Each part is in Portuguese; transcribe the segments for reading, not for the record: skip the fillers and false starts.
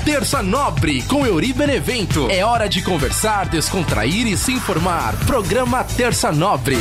Terça Nobre com Euri Benevento. É hora de conversar, descontrair e se informar. Programa Terça Nobre.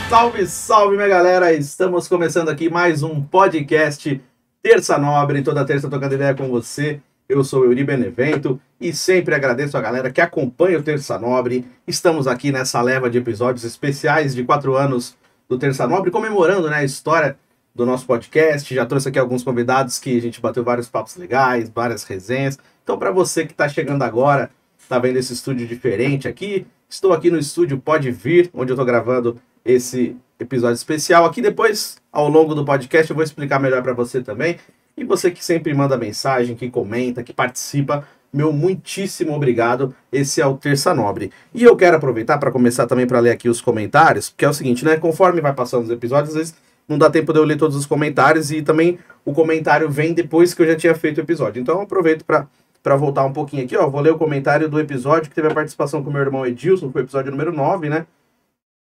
Salve, salve, minha galera! Estamos começando aqui mais um podcast Terça Nobre. Toda terça trocando ideia com você. Eu sou Euri Benevento e sempre agradeço a galera que acompanha o Terça Nobre. Estamos aqui nessa leva de episódios especiais de 4 anos do Terça Nobre, comemorando, né, a história do nosso podcast. Já trouxe aqui alguns convidados que a gente bateu vários papos legais, várias resenhas. Então, para você que está chegando agora, está vendo esse estúdio diferente aqui, estou aqui no estúdio Pode Vir, onde eu estou gravando esse episódio especial. Aqui depois, ao longo do podcast, eu vou explicar melhor para você também. E você que sempre manda mensagem, que comenta, que participa, meu muitíssimo obrigado. Esse é o Terça Nobre. E eu quero aproveitar para começar também para ler aqui os comentários, porque é o seguinte, né? Conforme vai passando os episódios, às vezes não dá tempo de eu ler todos os comentários e também o comentário vem depois que eu já tinha feito o episódio. Então eu aproveito para voltar um pouquinho aqui, ó. Vou ler o comentário do episódio que teve a participação com o meu irmão Edilson, foi o episódio número 9, né?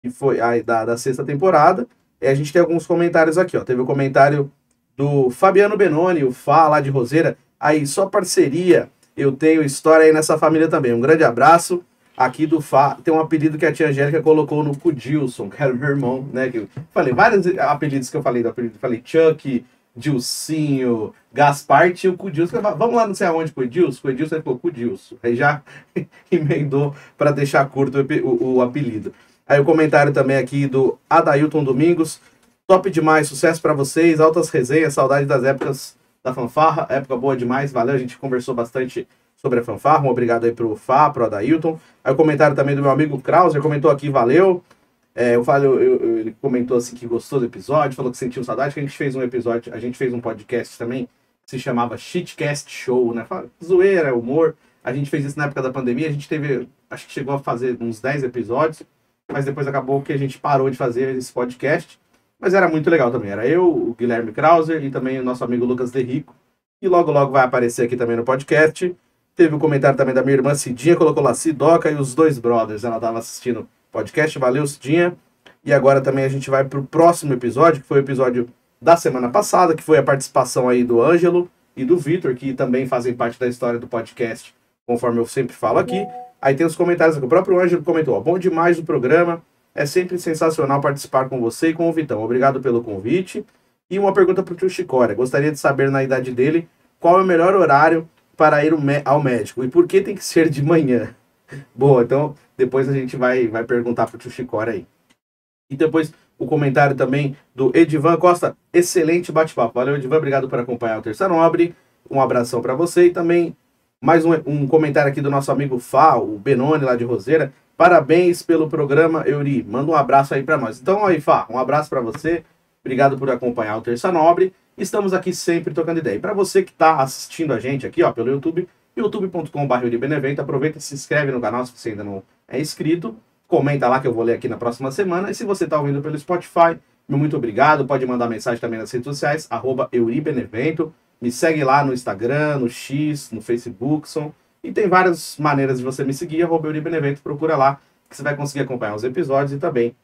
Que foi aí da sexta temporada. E a gente tem alguns comentários aqui, ó. Teve o comentário do Fabiano Benoni, o Fá lá de Roseira. Aí, só parceria, eu tenho história aí nessa família também. Um grande abraço aqui do Fá. Tem um apelido que a tia Angélica colocou no Cudilson, que era o meu irmão, né? Que eu falei vários apelidos que eu falei. Falei Chuck, Dilcinho, Gaspar, tinha o Cudilson. Vamos lá, não sei aonde, com o Edilson? O Edilson falou Cudilson. Aí já emendou para deixar curto o apelido. Aí o comentário também aqui do Adailton Domingos. Top demais, sucesso pra vocês, altas resenhas, saudade das épocas da fanfarra, época boa demais, valeu, a gente conversou bastante sobre a fanfarra, um obrigado aí pro Fá, pro Adailton. Aí o comentário também do meu amigo Krauser, comentou aqui, valeu. Ele comentou assim que gostou do episódio, falou que sentiu saudade, que a gente fez um episódio, a gente fez um podcast também, que se chamava Shitcast Show, né, zoeira, humor, a gente fez isso na época da pandemia, a gente teve, acho que chegou a fazer uns 10 episódios, mas depois acabou que a gente parou de fazer esse podcast. Mas era muito legal também. Era eu, o Guilherme Krauser e também o nosso amigo Lucas Derrico. E logo, logo vai aparecer aqui também no podcast. Teve um comentário também da minha irmã Cidinha, colocou lá Sidoca e os dois brothers. Ela estava assistindo o podcast. Valeu, Cidinha. E agora também a gente vai para o próximo episódio, que foi o episódio da semana passada, que foi a participação aí do Ângelo e do Vitor, que também fazem parte da história do podcast, conforme eu sempre falo aqui. Aí tem os comentários aqui. O próprio Ângelo comentou, ó, bom demais o programa. É sempre sensacional participar com você e com o Vitão. Obrigado pelo convite. E uma pergunta para o tio Chicória. Gostaria de saber, na idade dele, qual é o melhor horário para ir ao médico? E por que tem que ser de manhã? Boa, então depois a gente vai perguntar para o tio Chicória aí. E depois o comentário também do Edivan Costa. Excelente bate-papo. Valeu, Edivan. Obrigado por acompanhar o Terça Nobre. Um abração para você. E também mais um comentário aqui do nosso amigo Fá, o Benoni lá de Roseira. Parabéns pelo programa, Euri. Manda um abraço aí pra nós. Então, aí, Fá, um abraço pra você. Obrigado por acompanhar o Terça Nobre. Estamos aqui sempre trocando ideia. E pra você que tá assistindo a gente aqui, ó, pelo YouTube, youtube.com/euribenevento, aproveita e se inscreve no canal se você ainda não é inscrito. Comenta lá que eu vou ler aqui na próxima semana. E se você tá ouvindo pelo Spotify, meu muito obrigado. Pode mandar mensagem também nas redes sociais, @euribenevento. Me segue lá no Instagram, no X, no Facebook, e tem várias maneiras de você me seguir, @euribenevento, procura lá, que você vai conseguir acompanhar os episódios e também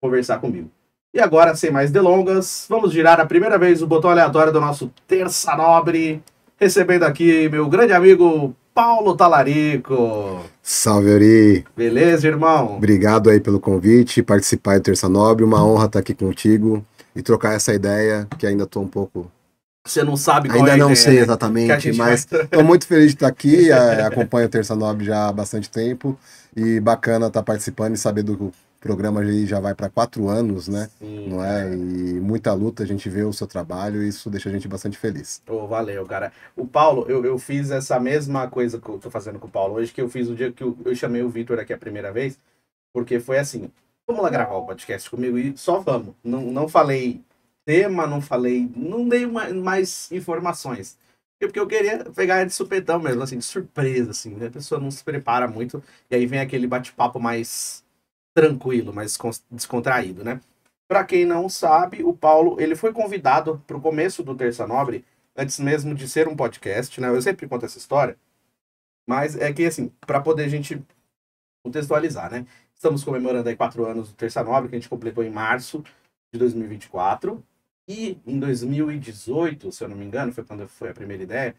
conversar comigo. E agora, sem mais delongas, vamos girar a primeira vez o botão aleatório do nosso Terça Nobre, recebendo aqui meu grande amigo Paulo Talarico. Salve, Euri. Beleza, irmão? Obrigado aí pelo convite, participar do Terça Nobre, uma honra estar aqui contigo e trocar essa ideia, que ainda estou um pouco... Você não sabe qual ainda é a não ideia, sei né? exatamente, mas estou muito feliz de estar aqui, acompanho o Terça Nobre já há bastante tempo e bacana estar participando e saber do programa já vai para 4 anos, né? Sim, não é? E muita luta, a gente vê o seu trabalho e isso deixa a gente bastante feliz. Oh, valeu, cara. O Paulo, eu fiz essa mesma coisa que eu tô fazendo com o Paulo hoje, que eu fiz o dia que eu chamei o Vitor aqui a primeira vez, porque foi assim, vamos lá gravar o podcast comigo e só vamos. Não falei tema, não dei mais informações. Porque eu queria pegar de supetão mesmo, assim, de surpresa, assim, né? A pessoa não se prepara muito, e aí vem aquele bate-papo mais tranquilo, mais descontraído, né? Pra quem não sabe, o Paulo, ele foi convidado pro começo do Terça Nobre, antes mesmo de ser um podcast, né? Eu sempre conto essa história, mas é que, assim, pra poder a gente contextualizar, né? Estamos comemorando aí 4 anos do Terça Nobre, que a gente completou em março de 2024, e em 2018, se eu não me engano, foi quando foi a primeira ideia,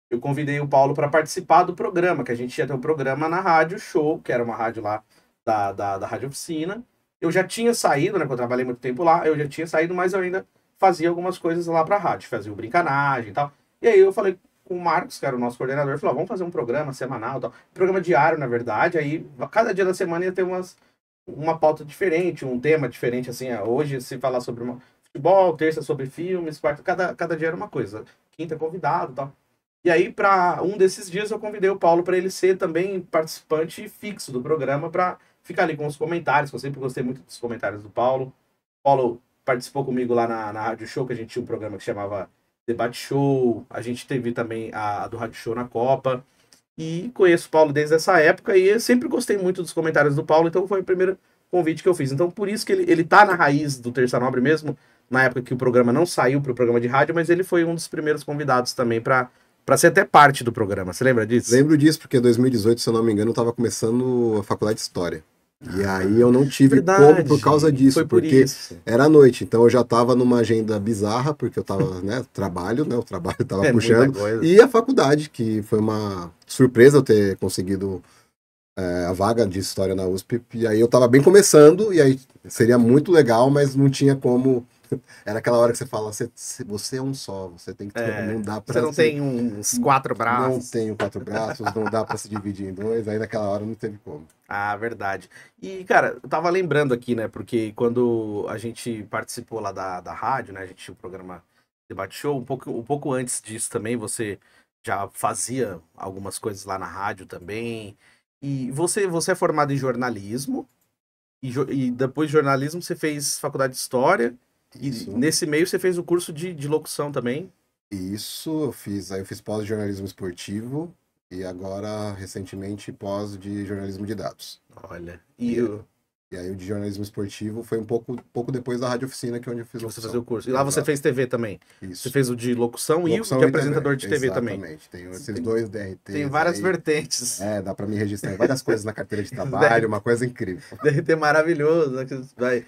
eu convidei o Paulo para participar do programa, que a gente ia ter um programa na Rádio Show, que era uma rádio lá da Rádio Oficina. Eu já tinha saído, né, porque eu trabalhei muito tempo lá, eu já tinha saído, mas eu ainda fazia algumas coisas lá pra rádio, fazia o Brincanagem e tal. E aí eu falei com o Marcos, que era o nosso coordenador, falou, vamos fazer um programa semanal e tal. Programa diário, na verdade, aí cada dia da semana ia ter uma pauta diferente, um tema diferente, assim, hoje se falar sobre futebol, terça sobre filmes, quarta, cada dia era uma coisa, quinta convidado e tal. E aí, para um desses dias, eu convidei o Paulo para ele ser também participante fixo do programa, para ficar ali com os comentários, que eu sempre gostei muito dos comentários do Paulo. O Paulo participou comigo lá na Rádio Show, que a gente tinha um programa que chamava Debate Show, a gente teve também a do Rádio Show na Copa, e conheço o Paulo desde essa época, e eu sempre gostei muito dos comentários do Paulo, então foi o primeiro convite que eu fiz. Então, por isso que ele tá na raiz do Terça Nobre mesmo, na época que o programa não saiu para o programa de rádio, mas ele foi um dos primeiros convidados também para ser até parte do programa. Você lembra disso? Lembro disso, porque em 2018, se eu não me engano, eu estava começando a faculdade de História. E aí eu não tive como por causa disso, foi por porque isso. era à noite, então eu já estava numa agenda bizarra, porque eu estava, né, trabalho, né, o trabalho estava puxando, e a faculdade, que foi uma surpresa eu ter conseguido a vaga de História na USP, e aí eu estava bem começando, e aí seria muito legal, mas não tinha como. Era aquela hora que você fala, você é um só, você tem que ter, não dá pra... Você não tem uns 4 braços. Não tenho 4 braços, não dá pra se dividir em 2, aí naquela hora não teve como. Ah, verdade. E, cara, eu tava lembrando aqui, né, porque quando a gente participou lá da rádio, né, a gente tinha o programa Debate Show, um pouco antes disso também, você já fazia algumas coisas lá na rádio também, e você é formado em jornalismo, e depois de jornalismo você fez faculdade de História, Isso. E nesse meio você fez o curso de locução também? Isso, eu fiz pós de jornalismo esportivo e agora, recentemente, pós de jornalismo de dados. Olha, E aí o de jornalismo esportivo foi um pouco depois da Rádio Oficina, que é onde eu fiz você fazia o curso. E lá você fez TV também? Isso. Você fez o de locução e o de apresentador de TV também? Exatamente, tem esses dois DRTs. Tem várias aí. vertentes. Dá pra me registrar em várias coisas na carteira de trabalho, uma coisa incrível. DRT maravilhoso.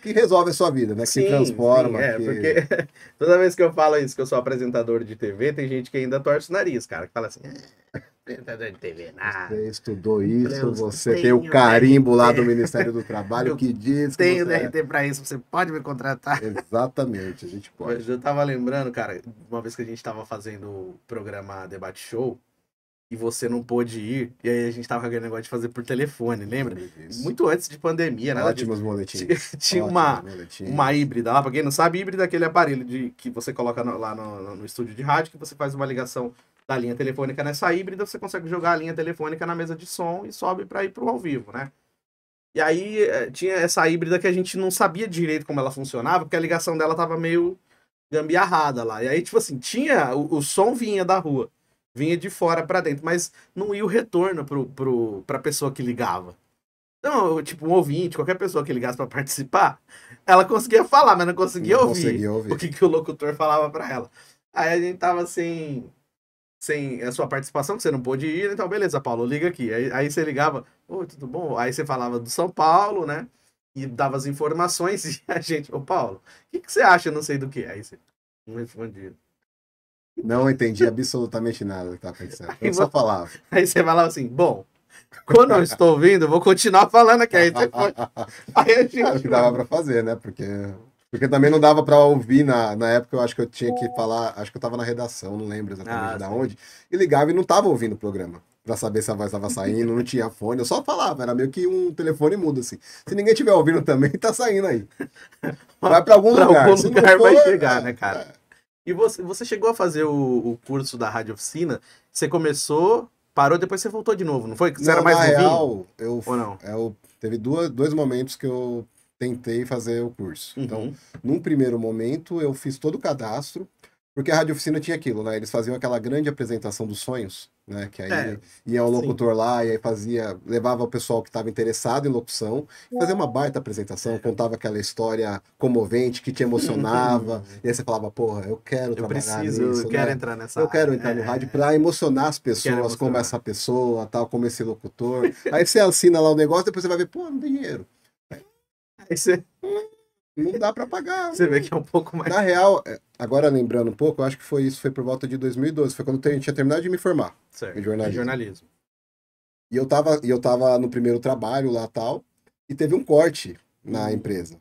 Que resolve a sua vida, né? Que transforma. Sim, porque toda vez que eu falo isso, que eu sou apresentador de TV, tem gente que ainda torce o nariz, cara, que fala assim... Apresentador de TV, nada. Você estudou isso, você tem o carimbo lá do Ministério do Trabalho que diz que tenho DRT pra isso, você pode me contratar. Exatamente, a gente pode. Mas eu tava lembrando, cara, uma vez que a gente tava fazendo o programa Debate Show, e você não pôde ir, e aí a gente tava com aquele negócio de fazer por telefone, lembra? Muito antes de pandemia, né? Ótimos boletins. Tinha uma híbrida lá, pra quem não sabe, híbrida é aquele aparelho que você coloca lá no estúdio de rádio, que você faz uma ligação da linha telefônica nessa híbrida, você consegue jogar a linha telefônica na mesa de som e sobe para ir pro ao vivo, né? E aí tinha essa híbrida que a gente não sabia direito como ela funcionava, porque a ligação dela tava meio gambiarrada lá. E aí, tipo assim, tinha o som vinha da rua, vinha de fora para dentro, mas não ia o retorno pra pessoa que ligava. Então, tipo, um ouvinte, qualquer pessoa que ligasse para participar, ela conseguia falar, mas não conseguia ouvir o que o locutor falava para ela. Aí a gente tava sem a sua participação, que você não pôde ir, então beleza, Paulo, liga aqui. Aí você ligava, oi, tudo bom? Aí você falava do São Paulo, né? E dava as informações e a gente, ô Paulo, o que você acha, não sei do que? Aí você não respondia. Não entendi absolutamente nada do que estava pensando. Eu só falava. Aí você falava assim, bom, quando eu estou ouvindo, eu vou continuar falando aqui. Aí você foi. Aí a gente... Era o que dava para fazer, né? Porque também não dava para ouvir na época, eu acho que eu tinha que falar, acho que eu tava na redação, não lembro exatamente de onde, e ligava e não tava ouvindo o programa, para saber se a voz tava saindo, não tinha fone, eu só falava, era meio que um telefone mudo, assim. Se ninguém tiver ouvindo também, tá saindo aí. Vai para algum lugar. Algum lugar vai chegar, né, cara? E você chegou a fazer o curso da Rádio Oficina, você começou, parou, depois você voltou de novo, não foi? Você era mais novinho? Ou não? Teve dois momentos que eu tentei fazer o curso. Uhum. Então, num primeiro momento, eu fiz todo o cadastro, porque a Rádio Oficina tinha aquilo, né? Eles faziam aquela grande apresentação dos sonhos, né? Que aí ia um locutor lá e aí levava o pessoal que estava interessado em locução, fazia uma baita apresentação, contava aquela história comovente que te emocionava, e aí você falava, porra, eu quero trabalhar nisso, eu quero entrar nessa área. Eu quero entrar no rádio para emocionar as pessoas, como essa pessoa, tal, como esse locutor. Aí você assina lá o negócio, depois você vai ver, pô, não tem dinheiro. Aí você... não dá pra pagar. Você vê que é um pouco mais... Na real, agora lembrando um pouco, eu acho que foi por volta de 2012. Foi quando eu tinha terminado de me formar em jornalismo. E eu tava no primeiro trabalho lá tal, e teve um corte na empresa.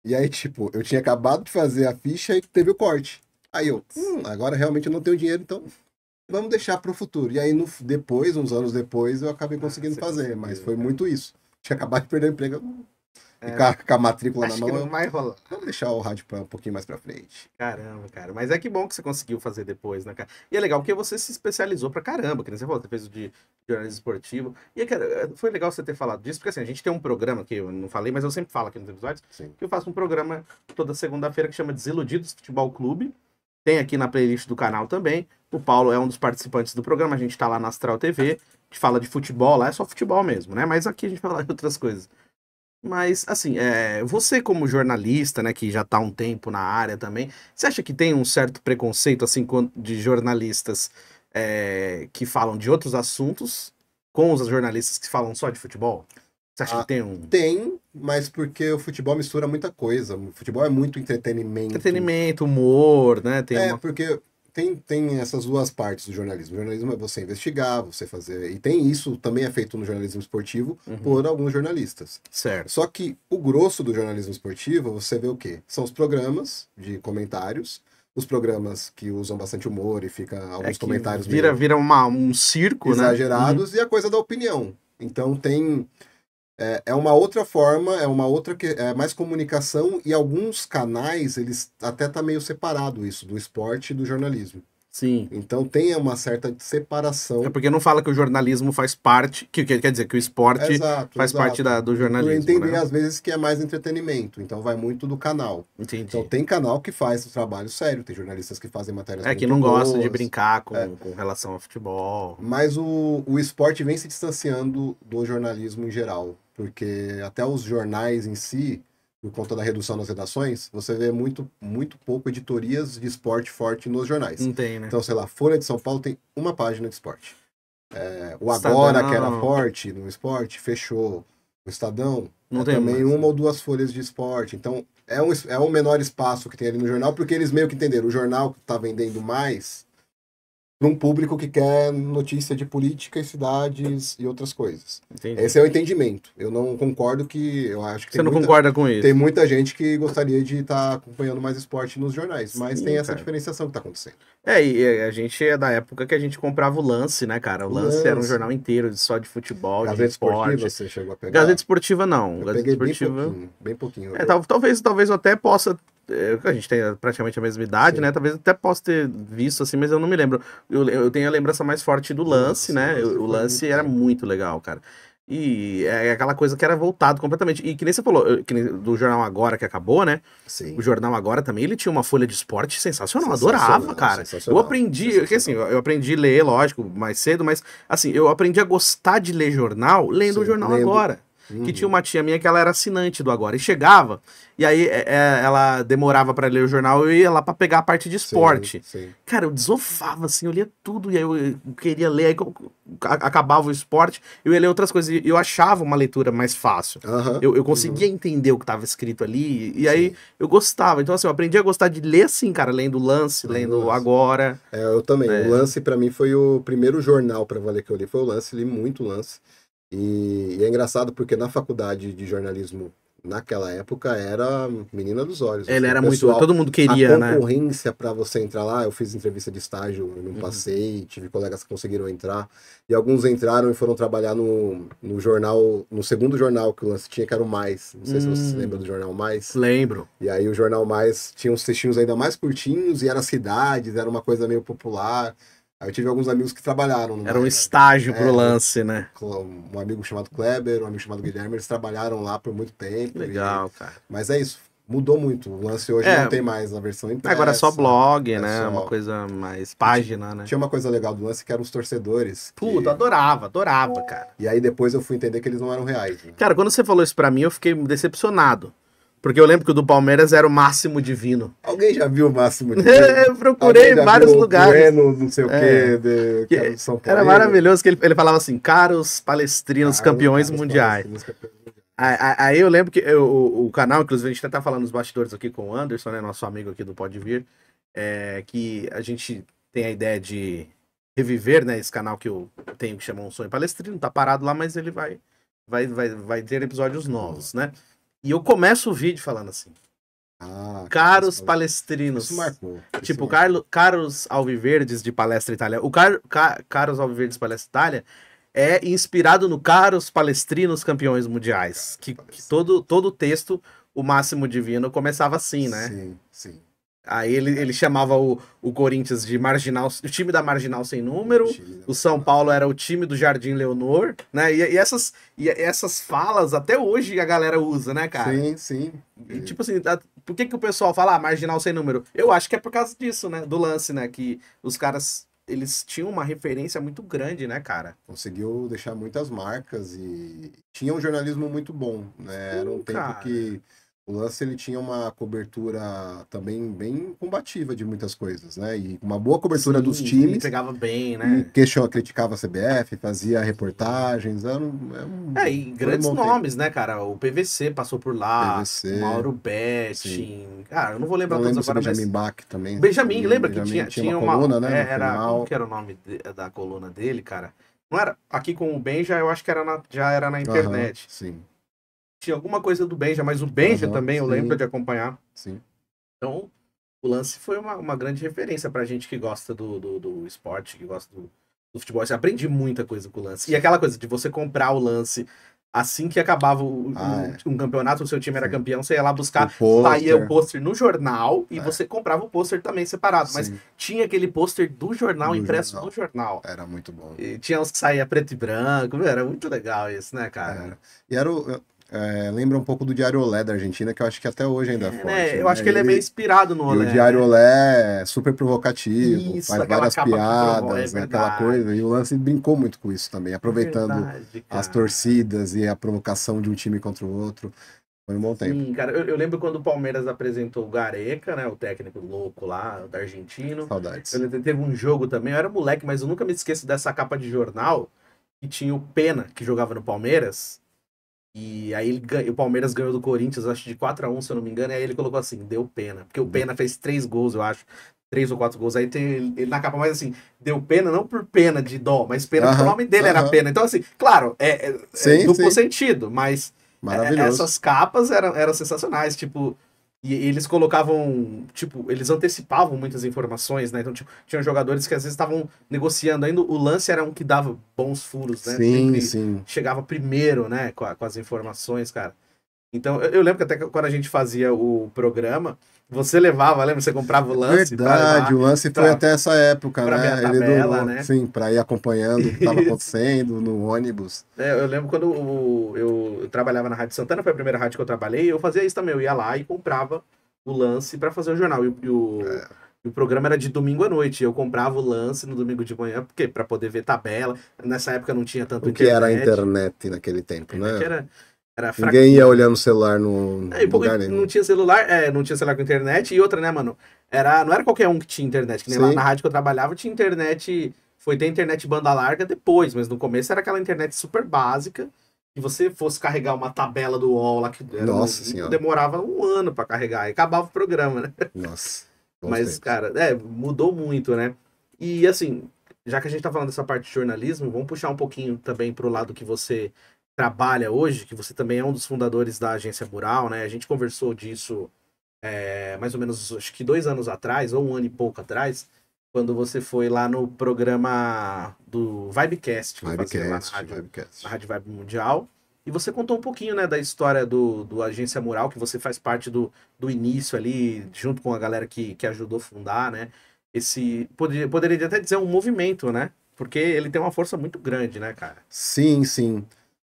E aí, tipo, eu tinha acabado de fazer a ficha e teve o corte. Aí eu, agora realmente eu não tenho dinheiro, então vamos deixar pro futuro. E aí, depois, uns anos depois, eu acabei conseguindo fazer, mas foi muito isso. Tinha acabado de perder o emprego, com a matrícula na mão. Acho que não vai rolar. Vamos deixar o rádio um pouquinho mais pra frente. Caramba, cara. Mas é que bom que você conseguiu fazer depois, né, cara? E é legal porque você se especializou pra caramba, que nem você falou, você fez o de jornalismo esportivo. E, cara, foi legal você ter falado disso, porque assim, a gente tem um programa que eu não falei, mas eu sempre falo aqui nos episódios, que eu faço um programa toda segunda-feira que chama Desiludidos Futebol Clube. Tem aqui na playlist do canal também. O Paulo é um dos participantes do programa, a gente tá lá na Astral TV, a gente fala de futebol, lá é só futebol mesmo, né? Mas aqui a gente fala de outras coisas. Mas, assim, você como jornalista, né, que já tá há um tempo na área também, você acha que tem um certo preconceito, assim, de jornalistas que falam de outros assuntos com os jornalistas que falam só de futebol? Você acha que tem um... Tem, mas porque o futebol mistura muita coisa. O futebol é muito entretenimento. Entretenimento, humor, né? Porque tem essas duas partes do jornalismo. O jornalismo é você investigar, você fazer... E tem isso, também é feito no jornalismo esportivo por alguns jornalistas. Certo. Só que o grosso do jornalismo esportivo, você vê o quê? São os programas de comentários, os programas que usam bastante humor e fica alguns comentários... Vira um circo, exagerados, né? E a coisa da opinião. Então tem... É uma outra forma, é mais comunicação, e alguns canais, eles até tá meio separado isso, do esporte e do jornalismo. Sim. Então tem uma certa separação. É porque não fala que o jornalismo faz parte, que quer dizer que o esporte faz parte do jornalismo. Eu entendi, né? Às vezes, que é mais entretenimento, então vai muito do canal. Entendi. Então tem canal que faz o trabalho sério, tem jornalistas que fazem matérias muito que não boas, gostam de brincar com relação ao futebol. Mas o esporte vem se distanciando do jornalismo em geral, porque até os jornais em si, por conta da redução nas redações, você vê muito, muito pouco editorias de esporte forte nos jornais. Não tem, né? Então, sei lá, Folha de São Paulo tem uma página de esporte. O Agora, que era forte no esporte, fechou. O Estadão não tem também mais. Uma ou duas folhas de esporte. Então, é um menor espaço que tem ali no jornal, porque eles meio que entenderam. O jornal que está vendendo mais para um público que quer notícia de política e cidades e outras coisas. Entendi. Esse é o entendimento. Eu não concordo eu acho que você não concorda com isso? Tem muita gente que gostaria de estar acompanhando mais esporte nos jornais, mas tem essa diferenciação que está acontecendo. E a gente é da época que a gente comprava o Lance, né, cara? O Lance era um jornal inteiro só de futebol, Gazeta de esporte. Esportiva você chegou a pegar? Gazeta Esportiva não. Eu peguei bem pouquinho. Talvez eu até possa... A gente tem praticamente a mesma idade, né? Talvez eu até possa ter visto assim, mas eu não me lembro. Eu tenho a lembrança mais forte do Lance, né? O Lance era muito legal, cara. E é aquela coisa que era voltado completamente. E que nem você falou, do Jornal Agora que acabou, né? Sim. O Jornal Agora também, ele tinha uma folha de esporte sensacional. Adorava, cara. Eu aprendi, eu aprendi a ler, lógico, mais cedo, mas assim, eu aprendi a gostar de ler jornal lendo o Jornal Agora. Que tinha uma tia minha que ela era assinante do Agora. E chegava, e aí ela demorava pra ler o jornal, eu ia lá pra pegar a parte de esporte. Sim. Cara, eu desofava, assim, eu lia tudo, e aí eu queria ler, aí acabava o esporte, eu ia ler outras coisas, e eu achava uma leitura mais fácil. Eu conseguia entender o que estava escrito ali, e aí eu gostava. Então, assim, eu aprendi a gostar de ler assim, cara, lendo Lance, lendo Agora. Eu também. O Lance, pra mim, foi o primeiro jornal pra valer que eu li, foi o Lance, li muito Lance. E é engraçado porque na faculdade de jornalismo, naquela época, era menina dos olhos. Ele era muito... Todo mundo queria, né? A concorrência pra você entrar lá, eu fiz entrevista de estágio, eu não passei, tive colegas que conseguiram entrar, e alguns entraram e foram trabalhar no jornal, no segundo jornal que o Lance tinha, que era o Mais. Não sei se você se lembra do Jornal Mais. Lembro. E aí o Jornal Mais tinha uns textinhos ainda mais curtinhos, e era cidades, era uma coisa meio popular. Aí eu tive alguns amigos que trabalharam. Era um estágio pro Lance, né? Um amigo chamado Kleber, um amigo chamado Guilherme, eles trabalharam lá por muito tempo. Legal, cara. Mas é isso, mudou muito. O Lance hoje não tem mais a versão impressa. Agora é só blog, né? Uma coisa mais página, né? Tinha uma coisa legal do Lance que eram os torcedores. Puta, adorava, cara. E aí depois eu fui entender que eles não eram reais. Né? Cara, quando você falou isso pra mim, eu fiquei decepcionado. Porque eu lembro que o do Palmeiras era o Máximo Divino. Alguém já viu o Máximo Divino? Eu procurei em vários lugares. Não sei o quê, de São Paulo. Era maravilhoso que ele falava assim, caros palestrinos campeões mundiais. Aí eu lembro que o canal, inclusive a gente até tá falando nos bastidores aqui com o Anderson, né, nosso amigo aqui do Pode Vir, que a gente tem a ideia de reviver, né, esse canal que eu tenho que chama Um Sonho Palestrino, tá parado lá, mas ele vai ter episódios novos, né? E eu começo o vídeo falando assim, caros palestrinos. Isso marcou. Tipo, Caros Alviverdes de Palestra Itália. O Caros Alviverdes de Palestra Itália é inspirado no Caros Palestrinos Campeões Mundiais. Que todo o texto, o Máximo Divino, começava assim, né? Sim, sim. Aí ele chamava o Corinthians de Marginal, o time da Marginal Sem Número, o São Paulo era o time do Jardim Leonor, né? E essas falas até hoje a galera usa, né, cara? Sim, sim. E, tipo assim, por que o pessoal fala Marginal Sem Número? Eu acho que é por causa disso, né? Do lance, né? Que os caras, eles tinham uma referência muito grande, né, cara? Conseguiu deixar muitas marcas e tinha um jornalismo muito bom, né? Era um tempo que o lance ele tinha uma cobertura também bem combativa de muitas coisas, né? E uma boa cobertura dos times. Pegava bem, né? E criticava a CBF, fazia reportagens. E grandes nomes, né, cara? O PVC passou por lá, PVC, o Mauro Betting. Cara, eu não vou lembrar todos agora, mas... Benjamin Bach também. Benjamin, lembra que tinha uma coluna, né? Como que era o nome da coluna dele, cara? Não era aqui com o Benja, eu acho que já era na internet. Sim. Tinha alguma coisa do Benja, mas o Benja também eu lembro de acompanhar. Sim. Então, o lance foi uma grande referência pra gente que gosta do esporte, que gosta do futebol. Eu aprendi muita coisa com o lance. E aquela coisa de você comprar o lance assim que acabava um campeonato, o seu time era campeão, você ia lá buscar, saía o pôster no jornal e você comprava o pôster também separado. Mas tinha aquele pôster do jornal impresso no jornal. Era muito bom. E tinha uns que saía preto e branco. Era muito legal isso, né, cara? E era lembra um pouco do Diário Olé da Argentina, que eu acho que até hoje ainda é forte. Né? Eu acho que ele é meio inspirado no Olé. E o Diário Olé é super provocativo, isso, faz várias piadas, aquela coisa. E o lance brincou muito com isso também, aproveitando as torcidas e a provocação de um time contra o outro. Foi um bom tempo. Sim, cara, eu lembro quando o Palmeiras apresentou o Gareca, né, o técnico louco lá, da argentino. Saudades. Teve um jogo também, eu era moleque, mas eu nunca me esqueço dessa capa de jornal, que tinha o Pena, que jogava no Palmeiras. E aí o Palmeiras ganhou do Corinthians, acho de 4-1, se eu não me engano, e aí ele colocou assim, deu pena. Porque o Pena fez 3 gols, eu acho. 3 ou 4 gols. Aí tem ele na capa, mas assim, deu pena não por pena de dó, mas pena porque o nome dele era Pena. Então, assim, claro, duplo sentido, mas essas capas eram sensacionais, tipo... E eles colocavam, tipo, eles antecipavam muitas informações, né? Então, tipo, tinham jogadores que às vezes estavam negociando ainda. O lance era um que dava bons furos, né? Sim. Chegava primeiro, né? Com as informações, cara. Então, eu lembro que até quando a gente fazia o programa, você lembra? Você comprava o lance? Verdade, o lance foi até essa época, pra né? Ver a tabela, né? Sim, pra ir acompanhando o que estava acontecendo no ônibus. Eu lembro quando eu trabalhava na Rádio Santana, foi a primeira rádio que eu trabalhei, eu fazia isso também, eu ia lá e comprava o lance pra fazer o jornal. E o programa era de domingo à noite, eu comprava o lance no domingo de manhã, porque para poder ver tabela. Nessa época não tinha tanto internet. O que era a internet naquele tempo, né? Era ninguém ia olhando o celular no lugar nenhum. Não tinha celular com internet. E outra, né, mano? Não era qualquer um que tinha internet. Que nem lá na rádio que eu trabalhava tinha internet. Foi ter internet banda larga depois, mas no começo era aquela internet super básica. E você fosse carregar uma tabela do UOL lá que demorava um ano pra carregar. E acabava o programa, né? Nossa. Mas, cara, mudou muito, né? E assim, já que a gente tá falando dessa parte de jornalismo, vamos puxar um pouquinho também pro lado que você trabalha hoje, que você também é um dos fundadores da Agência Mural, né? A gente conversou disso mais ou menos, acho que 2 anos atrás, ou 1 ano e pouco atrás, quando você foi lá no programa do Vibecast, na Rádio Vibe Mundial, e você contou um pouquinho, né, da história do Agência Mural, que você faz parte do início ali, junto com a galera que ajudou a fundar, né? Poderia até dizer um movimento, né? Porque ele tem uma força muito grande, né, cara? Sim.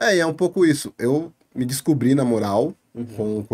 E é um pouco isso. Eu me descobri na Mural com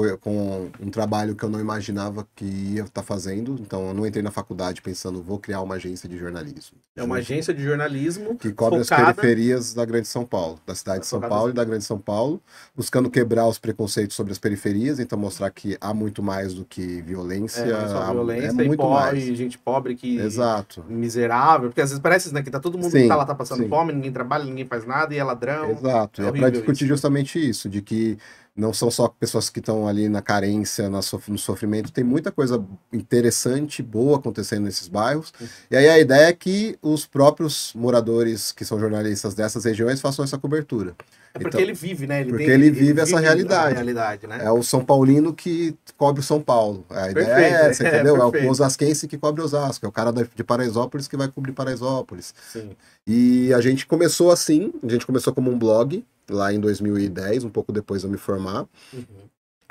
um trabalho que eu não imaginava que ia estar fazendo. Então, eu não entrei na faculdade pensando, vou criar uma agência de jornalismo. É uma agência de jornalismo que cobre as periferias da Grande São Paulo, da cidade de São Paulo e da Grande São Paulo, buscando quebrar os preconceitos sobre as periferias, então mostrar que há muito mais do que violência. Violência muito mais. E gente pobre que... Exato. Miserável, porque às vezes parece, né, que tá todo mundo que tá lá passando fome, ninguém trabalha, ninguém faz nada e é ladrão. Exato. É para discutir justamente isso, de que não são só pessoas que estão ali na carência, no sofrimento, tem muita coisa interessante, boa acontecendo nesses bairros. E aí a ideia é que os próprios moradores que são jornalistas dessas regiões façam essa cobertura. É porque ele vive, né? Ele vive essa realidade. Né? É o São Paulino que cobre o São Paulo. A ideia é essa, entendeu? É o osasquense que cobre Osasco, é o cara de Paraisópolis que vai cobrir Paraisópolis. Sim. E a gente começou assim, a gente começou como um blog, lá em 2010, um pouco depois de eu me formar.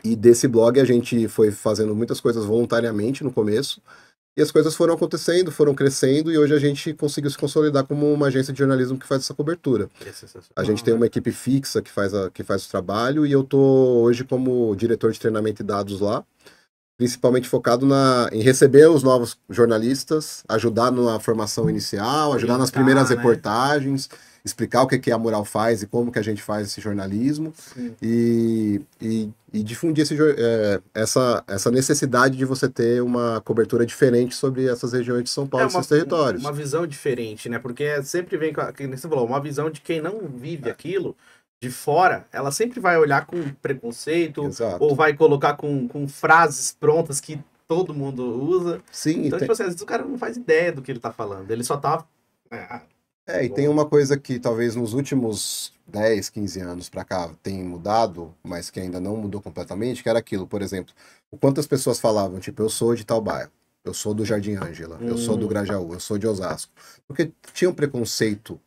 E desse blog a gente foi fazendo muitas coisas voluntariamente no começo. E as coisas foram acontecendo, foram crescendo, e hoje a gente conseguiu se consolidar como uma agência de jornalismo que faz essa cobertura. A gente tem uma equipe fixa que faz o trabalho, e eu tô hoje como diretor de treinamento e dados lá, principalmente focado em receber os novos jornalistas, ajudar na formação inicial, ajudar nas primeiras reportagens, explicar o que a Mural faz e como que a gente faz esse jornalismo, e difundir essa necessidade de você ter uma cobertura diferente sobre essas regiões de São Paulo e seus territórios. Uma visão diferente, né? Porque sempre vem, como você falou, uma visão de quem não vive aquilo de fora, ela sempre vai olhar com preconceito, ou vai colocar com frases prontas que todo mundo usa. Sim, então, tipo assim, às vezes o cara não faz ideia do que ele tá falando, ele só tá... e tem uma coisa que talvez nos últimos 10, 15 anos para cá tem mudado, mas que ainda não mudou completamente, que era aquilo, por exemplo, o quanto as pessoas falavam, tipo, eu sou de tal bairro, eu sou do Jardim Ângela, eu sou do Grajaú, eu sou de Osasco. Porque tinha um preconceito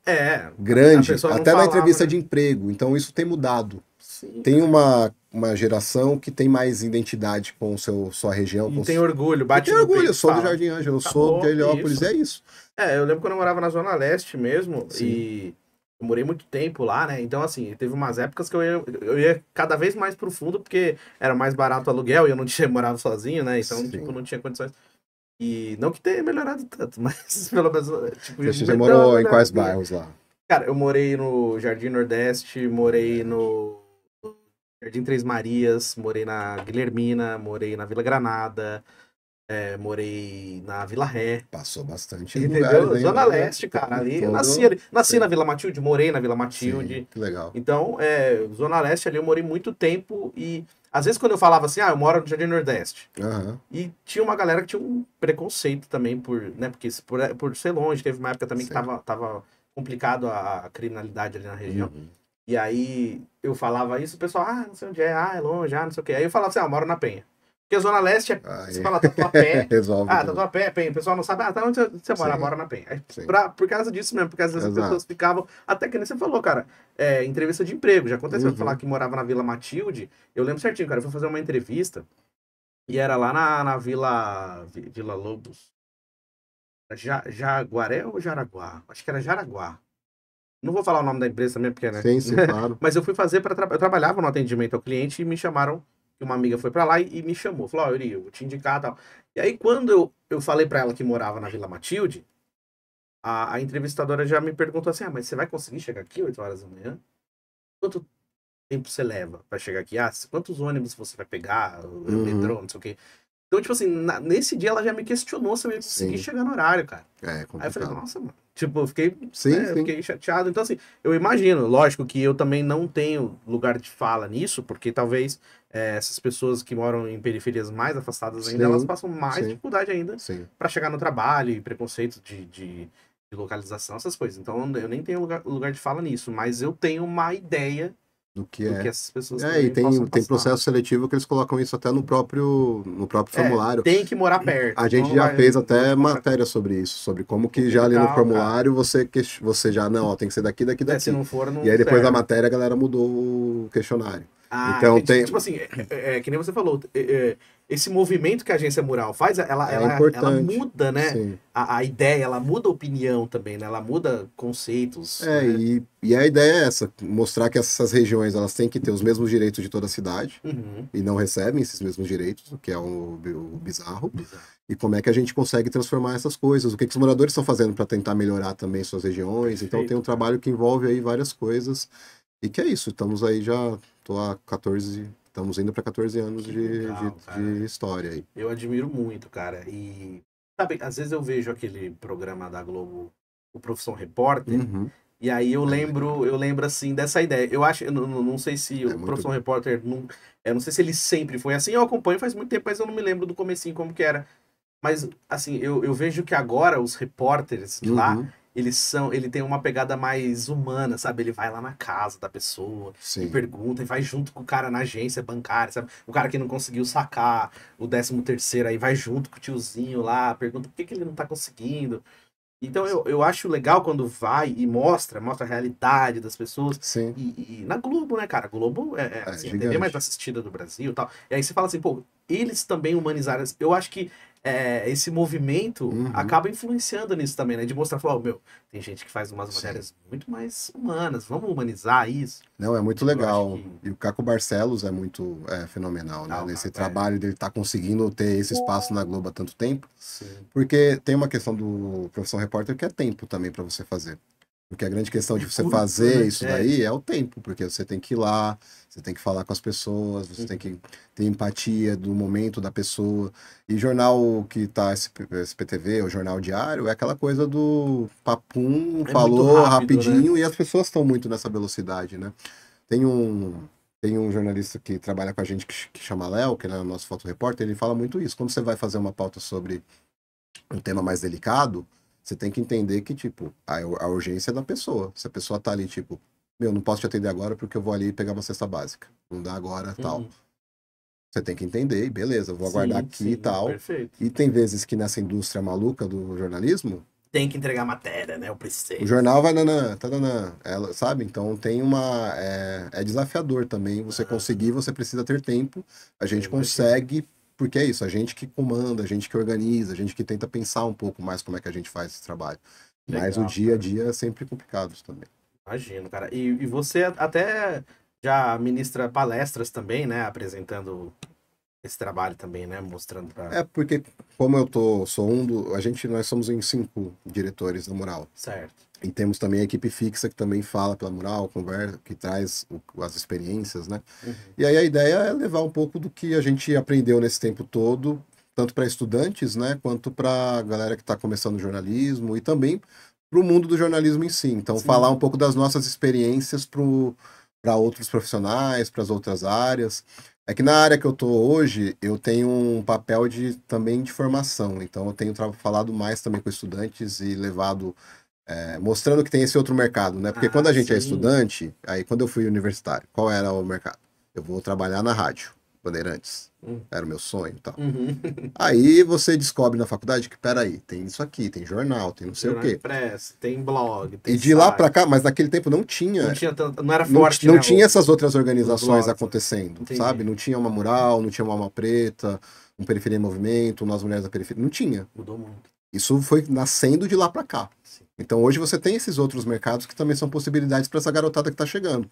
grande, até na entrevista de emprego, então isso tem mudado. Sim, tem uma geração que tem mais identidade com sua região. E tem orgulho, bate no peito. Eu sou do Jardim Ângela, eu sou de Heliópolis, é isso. Eu lembro quando eu morava na Zona Leste mesmo, e eu morei muito tempo lá, né? Então, assim, teve umas épocas que eu ia cada vez mais pro fundo, porque era mais barato o aluguel e eu não morava sozinho, né? Então, tipo, não tinha condições. E não que tenha melhorado tanto, mas pelo menos... Tipo, você morou em quais bairros lá? Cara, eu morei no Jardim Nordeste, morei no Jardim Três Marias, morei na Guilhermina, morei na Vila Granada, morei na Vila Ré. Passou bastante. Entendeu? Lugares, Zona Leste, cara. Ali, eu nasci na Vila Matilde, morei na Vila Matilde. Sim, que legal. Então, Zona Leste ali eu morei muito tempo e às vezes quando eu falava assim, eu moro no Jardim Nordeste. E tinha uma galera que tinha um preconceito também porque por ser longe, teve uma época também que tava complicado a criminalidade ali na região. E aí eu falava isso, o pessoal, não sei onde é longe, não sei o quê. Aí eu falava assim, eu moro na Penha. Porque a Zona Leste você fala Tatuapé. Resolve. Tatuapé, Penha. O pessoal não sabe, tá onde você mora? Mora na Penha. Por causa disso mesmo, porque às vezes as pessoas ficavam. Até que nem você falou, cara, entrevista de emprego. Já aconteceu falar que morava na Vila Matilde. Eu lembro certinho, cara. Eu fui fazer uma entrevista e era lá na Vila Lobos. Jaguaré ou Jaraguá? Acho que era Jaraguá. Não vou falar o nome da empresa também, porque, né? Sim, claro. Mas eu fui fazer eu trabalhava no atendimento ao cliente e me chamaram. Uma amiga foi pra lá e me chamou. Falou, Yuri, eu vou te indicar e tal. E aí, quando eu falei pra ela que morava na Vila Matilde, a entrevistadora já me perguntou assim, mas você vai conseguir chegar aqui 8 horas da manhã? Quanto tempo você leva pra chegar aqui? Quantos ônibus você vai pegar? Metrô, não sei o quê. Então, tipo assim, nesse dia ela já me questionou se eu ia conseguir chegar no horário, cara. É complicado. Aí eu falei, nossa, mano. Tipo, eu fiquei, fiquei chateado. Então, assim, eu imagino, lógico que eu também não tenho lugar de fala nisso, porque talvez essas pessoas que moram em periferias mais afastadas ainda, elas passam mais dificuldade ainda para chegar no trabalho e preconceito de localização, essas coisas. Então, eu nem tenho lugar de fala nisso, mas eu tenho uma ideia do que essas pessoas e tem processo seletivo que eles colocam isso até no próprio formulário. Tem que morar perto. A gente já fez até matéria sobre isso, sobre como que já ali no formulário você já, tem que ser daqui. Se não for, não E aí depois da matéria a galera mudou o questionário. Então tipo assim, que nem você falou, esse movimento que a agência Mural faz, ela muda, né? A ideia, ela muda a opinião também, né? Ela muda conceitos. Né? E a ideia é essa, mostrar que essas regiões elas têm que ter os mesmos direitos de toda a cidade e não recebem esses mesmos direitos, o que é o bizarro. E como é que a gente consegue transformar essas coisas, o que os moradores estão fazendo para tentar melhorar também suas regiões. Então tem um trabalho que envolve aí várias coisas. E que é isso, estamos aí estamos indo para 14 anos de história aí. Eu admiro muito, cara. E, sabe, às vezes eu vejo aquele programa da Globo, o Profissão Repórter, E aí eu lembro assim dessa ideia. Eu acho, eu não sei se o Profissão Repórter, eu não sei se ele sempre foi assim. Eu acompanho faz muito tempo, mas eu não me lembro do comecinho como que era. Mas assim, eu vejo que agora os repórteres de lá, ele tem uma pegada mais humana, sabe? Ele vai lá na casa da pessoa e pergunta, e vai junto com o cara na agência bancária, sabe? O cara que não conseguiu sacar o 13º, aí vai junto com o tiozinho lá, pergunta por que ele não tá conseguindo. Então eu acho legal quando vai e mostra a realidade das pessoas. Sim. E na Globo, né, cara? A Globo assim, a TV mais assistida do Brasil e tal. E aí você fala assim, pô, eles também humanizaram. Eu acho que esse movimento acaba influenciando nisso também, né? De mostrar, falar, tem gente que faz umas matérias muito mais humanas, vamos humanizar isso. Não, é muito legal. E o Caco Barcelos é muito fenomenal, né? Nesse trabalho dele tá conseguindo ter esse espaço na Globo há tanto tempo. Sim. Porque tem uma questão do Profissão Repórter que é tempo também para você fazer. Porque a grande questão de você fazer isso daí é o tempo, porque você tem que ir lá, você tem que falar com as pessoas, você tem que ter empatia do momento da pessoa. E jornal que tá SPTV, ou jornal diário, é aquela coisa do papum, falou rapidinho, né? E as pessoas estão muito nessa velocidade, né? Tem um jornalista que trabalha com a gente que chama Léo, que é o nosso fotorepórter, ele fala muito isso. Quando você vai fazer uma pauta sobre um tema mais delicado, você tem que entender que, tipo, a urgência é da pessoa. Se a pessoa tá ali, tipo, não posso te atender agora porque eu vou ali pegar uma cesta básica. Não dá agora, tal. Você tem que entender, e beleza, eu vou aguardar aqui e tal. Perfeito. E tem vezes que nessa indústria maluca do jornalismo... Tem que entregar matéria, né? Eu preciso. O jornal vai, sabe? Então tem uma... É desafiador também você conseguir, você precisa ter tempo. A gente consegue... Porque é isso, a gente que comanda, a gente que organiza, a gente que tenta pensar um pouco mais como é que a gente faz esse trabalho. Legal, mas o dia a dia é sempre complicado também. Imagino, cara. E você até já ministra palestras também, né? Apresentando esse trabalho também, né? Mostrando pra... porque como nós somos em 5 diretores da Mural. Certo. E temos também a equipe fixa que também fala pela Mural, conversa, que traz as experiências, né? E aí a ideia é levar um pouco do que a gente aprendeu nesse tempo todo, tanto para estudantes, né? Quanto para a galera que está começando o jornalismo e também para o mundo do jornalismo em si. Então, falar um pouco das nossas experiências para outros profissionais, para as outras áreas. É que na área que eu estou hoje, eu tenho um papel também de formação. Então, eu tenho falado mais também com estudantes e levado... mostrando que tem esse outro mercado, né? Porque quando a gente é estudante, aí quando eu fui universitário, qual era o mercado? Eu vou trabalhar na rádio, Bandeirantes. Era o meu sonho e tal. Aí você descobre na faculdade que, peraí, tem isso aqui, tem jornal, tem não sei o quê. Impresso, tem blog, tem de lá pra cá, mas naquele tempo não tinha... Não era forte, não tinha essas outras organizações acontecendo, Entendi. sabe? Não tinha uma Mural, não tinha uma Alma Preta, um Periferia em Movimento, Nós Mulheres da Periferia. Não tinha. Mudou muito. Isso foi nascendo de lá pra cá. Sim. Então hoje você tem esses outros mercados que também são possibilidades para essa garotada que está chegando.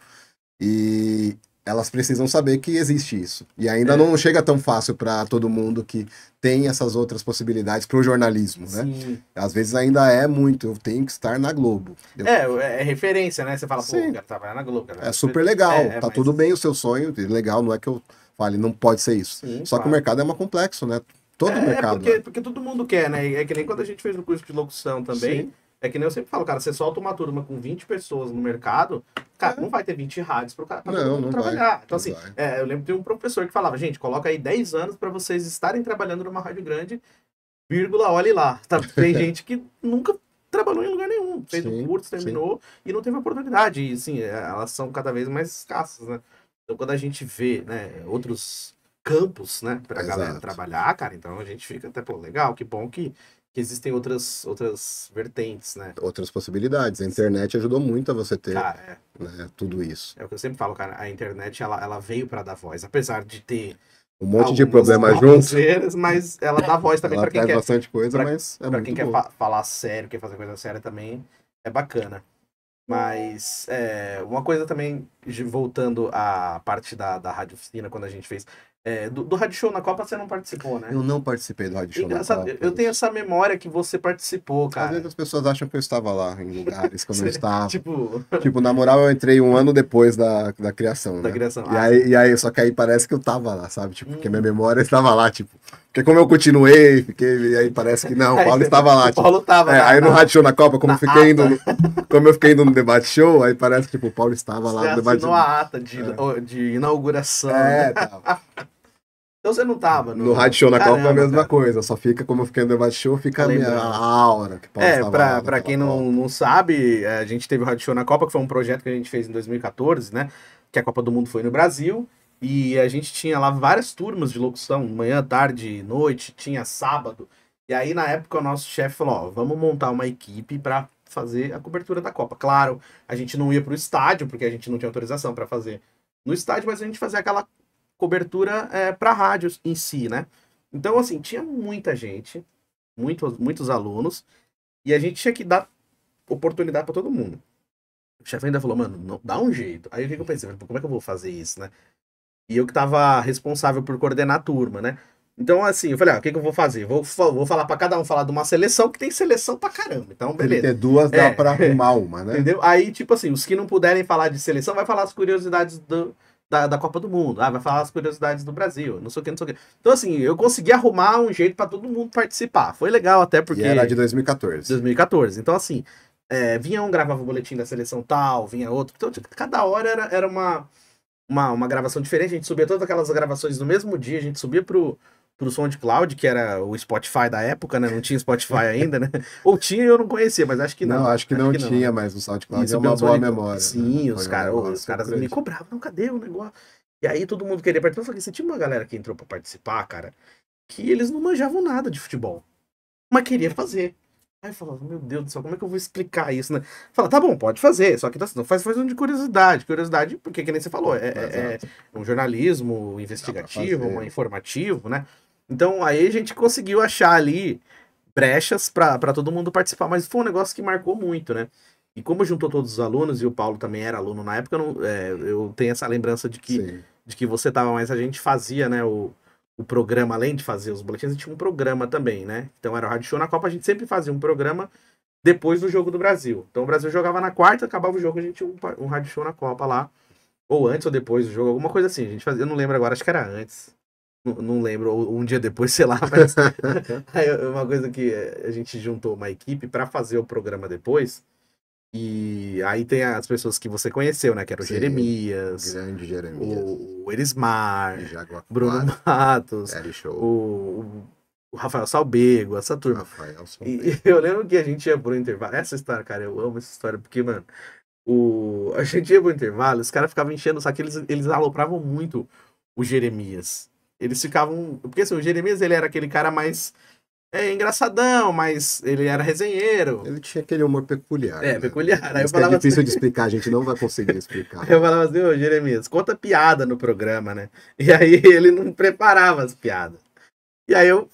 E elas precisam saber que existe isso. E ainda não chega tão fácil para todo mundo que tem essas outras possibilidades para o jornalismo, né? Sim. Às vezes ainda é muito, eu tenho que estar na Globo. É referência, né? Você fala, pô, eu quero trabalhar na Globo. É super legal, tá tudo bem o seu sonho, legal, não é que eu fale, não pode ser isso. Sim, só que o mercado é mais complexo, né? Todo o mercado. Porque todo mundo quer, né? É que nem quando a gente fez o curso de locução também. Sim. É que nem eu sempre falo, cara, você solta uma turma com 20 pessoas no mercado, cara, não vai ter 20 rádios pra todo mundo trabalhar. Vai, então, assim, eu lembro de um professor que falava, gente, coloca aí 10 anos pra vocês estarem trabalhando numa rádio grande, vírgula, olhe lá. Tá? Tem gente que nunca trabalhou em lugar nenhum, fez o curso, terminou e não teve oportunidade. E, assim, elas são cada vez mais escassas, né? Então, quando a gente vê, né, outros campos, né, pra galera trabalhar, cara, então a gente fica até, pô, legal, que bom que existem outras vertentes, né? Outras possibilidades. A internet ajudou muito a você ter, cara, né, tudo isso. É o que eu sempre falo, cara, a internet, ela veio pra dar voz, apesar de ter um monte de problemas juntos, mas ela dá voz também para quem quer bastante coisa, mas é para muito quem bom. quer falar sério, quer fazer coisa séria também, é bacana. Mas uma coisa também, voltando à parte da Rádio Oficina, quando a gente fez do Rádio Show na Copa, você não participou, né? Eu não participei do Rádio Show na Copa. Eu tenho essa memória que você participou, cara. Às vezes as pessoas acham que eu estava lá, em lugares que eu não estava. Tipo, na moral, eu entrei um ano depois da criação, né? Da criação. E aí, só que aí parece que eu tava lá, sabe? Tipo, porque minha memória estava lá, tipo... Porque como eu continuei, fiquei, aí parece que não, o Paulo estava lá. O Paulo tava lá. Aí no Rádio Show na Copa, como eu fiquei indo no debate show, aí parece que tipo, o Paulo estava lá no debate show. Você assinou a ata de inauguração. Tava. Então você não tava no Rádio Show na Copa é a mesma coisa, só fica, como eu fiquei no debate show, fica a aura que o Paulo estava lá. Pra quem não sabe, a gente teve o Rádio Show na Copa, que foi um projeto que a gente fez em 2014, né? Que a Copa do Mundo foi no Brasil. E a gente tinha lá várias turmas de locução, manhã, tarde, noite, tinha sábado. E aí, na época, o nosso chefe falou, ó, vamos montar uma equipe para fazer a cobertura da Copa. Claro, a gente não ia pro estádio, porque a gente não tinha autorização para fazer no estádio, mas a gente fazia aquela cobertura para rádios em si, né? Então, assim, tinha muita gente, muitos alunos, e a gente tinha que dar oportunidade para todo mundo. O chefe ainda falou, mano, não, dá um jeito. Aí o que eu pensei? Como é que eu vou fazer isso, né? E eu que tava responsável por coordenar a turma, né? Então, assim, eu falei, o que eu vou fazer? Vou falar pra cada um falar de uma seleção, que tem seleção pra caramba. Então, beleza. Tem duas, dá pra arrumar uma, né? Entendeu? Aí, tipo assim, os que não puderem falar de seleção, vai falar as curiosidades da Copa do Mundo. Vai falar as curiosidades do Brasil, não sei o que, não sei o que. Então, assim, eu consegui arrumar um jeito pra todo mundo participar. Foi legal até porque... E era de 2014. 2014. Então, assim, vinha um, gravava o boletim da seleção tal, vinha outro. Então, cada hora era uma gravação diferente, a gente subia todas aquelas gravações no mesmo dia, a gente subia pro SoundCloud, que era o Spotify da época, né? Não tinha Spotify ainda, né? Ou tinha e eu não conhecia, mas acho que não. Não, acho que não tinha, mas o SoundCloud é uma boa memória. Sim, né? os caras me cobravam, não, cadê o negócio? E aí todo mundo queria participar, eu falei, você tinha uma galera que entrou pra participar, cara, que eles não manjavam nada de futebol, mas queria fazer. Aí eu falava, meu Deus do céu, como é que eu vou explicar isso, né? Fala, tá bom, pode fazer, só que não faz um de curiosidade. Curiosidade, porque que nem você falou, é um jornalismo investigativo, informativo, né? Então aí a gente conseguiu achar ali brechas pra todo mundo participar, mas foi um negócio que marcou muito, né? E como juntou todos os alunos, e o Paulo também era aluno na época, eu tenho essa lembrança de que você tava, mas a gente fazia, né, o programa, além de fazer os boletins, a gente tinha um programa também, né? Então era o Rádio Show na Copa, a gente sempre fazia um programa depois do jogo do Brasil. Então o Brasil jogava na quarta, acabava o jogo, a gente tinha um Rádio Show na Copa lá. Ou antes ou depois do jogo, alguma coisa assim. A gente fazia, eu não lembro agora, acho que era antes. Não lembro, ou um dia depois, sei lá. Mas aí, uma coisa que a gente juntou uma equipe para fazer o programa depois. E aí tem as pessoas que você conheceu, né? Que era o Jeremias. Grande Jeremias. O Erismar. Bruno Matos. O Rafael Salbego, essa turma. E eu lembro que a gente ia pro intervalo. Essa história, cara, eu amo essa história, porque, mano, a gente ia pro intervalo, os caras ficavam enchendo, só que eles alopravam muito o Jeremias. Eles ficavam. Porque assim, o Jeremias, ele era aquele cara mais. Engraçadão, mas ele era resenheiro. Ele tinha aquele humor peculiar. Peculiar. Aí eu falava é difícil de explicar, a gente não vai conseguir explicar. Eu falava assim, ô Jeremias, conta piada no programa, né? E aí ele não preparava as piadas. E aí eu,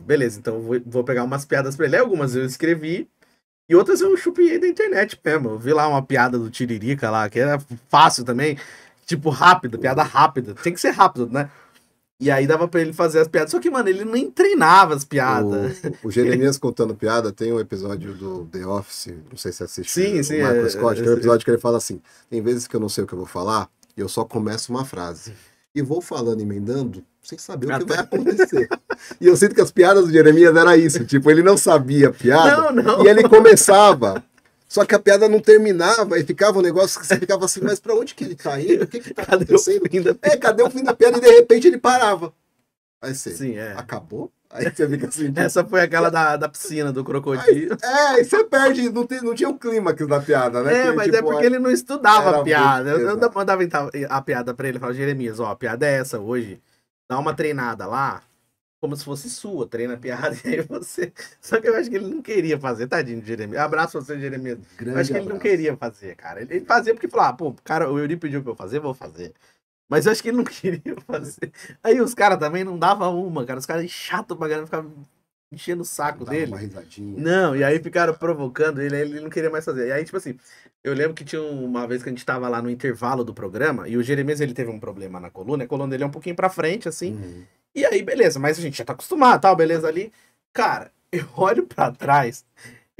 beleza, então vou pegar umas piadas pra ele. Algumas eu escrevi, e outras eu chupiei da internet mesmo. Eu vi lá uma piada do Tiririca lá, que era fácil também, tipo rápido, piada rápida. Tem que ser rápido, né? E aí dava pra ele fazer as piadas. Só que, mano, ele nem treinava as piadas. O Jeremias contando piada, tem um episódio do The Office, não sei se você assiste. Sim. O Michael Scott, tem um episódio que ele fala assim, tem vezes que eu não sei o que eu vou falar, e eu só começo uma frase. E vou falando, emendando, sem saber o que vai acontecer. E eu sinto que as piadas do Jeremias era isso. Tipo, ele não sabia a piada, não. E ele começava... Só que a piada não terminava e ficava um negócio que você ficava assim, mas pra onde que ele tá indo? O que que tá acontecendo? Cadê o fim da piada? E de repente ele parava. Aí você, acabou? Aí você fica assim. Essa foi aquela da piscina, do crocodilo. Aí você perde, não tinha o clímax da piada, né? Mas é porque ele não estudava a piada. Eu mandava a piada pra ele, falava, Jeremias, a piada é essa hoje, dá uma treinada lá. Como se fosse sua, treina a piada e aí você... Só que eu acho que ele não queria fazer, tadinho de Jeremias. Abraço pra você, Jeremias. Eu acho que ele não queria fazer, cara. Ele fazia porque falava, cara, o Yuri pediu pra eu fazer, vou fazer. Mas eu acho que ele não queria fazer. Aí os caras também não davam uma, cara. Os caras chato pra caramba, ficavam enchendo o saco dele. Uma risadinha. Não, e aí ficaram provocando ele não queria mais fazer. E aí, tipo assim, eu lembro que tinha uma vez que a gente tava lá no intervalo do programa, e o Jeremias, ele teve um problema na coluna, a coluna dele é um pouquinho pra frente, assim... E aí, beleza, mas a gente já tá acostumado, tal, beleza ali. Cara, eu olho pra trás,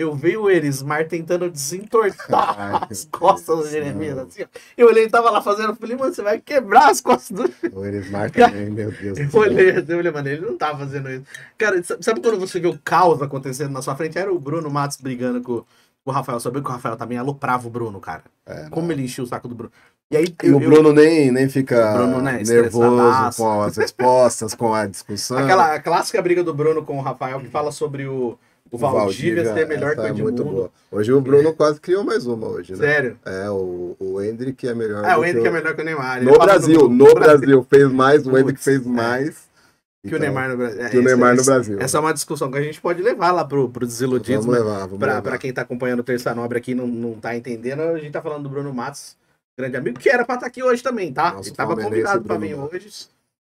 eu vi o Erismar tentando desentortar as costas do Jeremias, assim, ó. Eu olhei, ele tava lá fazendo, eu falei, mano, você vai quebrar as costas do... O Erismar também, meu Deus do céu. Eu olhei, mano, ele não tava fazendo isso. Cara, sabe quando você vê o caos acontecendo na sua frente? Era o Bruno Matos brigando com o Rafael. Sabia que o Rafael também aloprava o Bruno, cara. Como ele enchia o saco do Bruno. E aí, o Bruno nem fica Bruno, né, nervoso com as respostas, com a discussão. Aquela clássica briga do Bruno com o Rafael que fala sobre o Valdívia ser melhor que o Edmundo. Muito boa. Hoje o Bruno quase criou mais uma hoje, né? Sério? O Hendrick é melhor. O Hendrick é melhor que o Neymar. No Brasil fez mais, o Hendrick fez mais. Que o Neymar no Brasil. Que o Neymar no Brasil. Essa é uma discussão que a gente pode levar lá pro Desiludidos. Vamos levar. Pra quem tá acompanhando o Terça Nobre aqui e não tá entendendo, a gente tá falando do Bruno Matos, grande amigo, que era pra estar aqui hoje também, tá? Ele tava convidado pra vir hoje,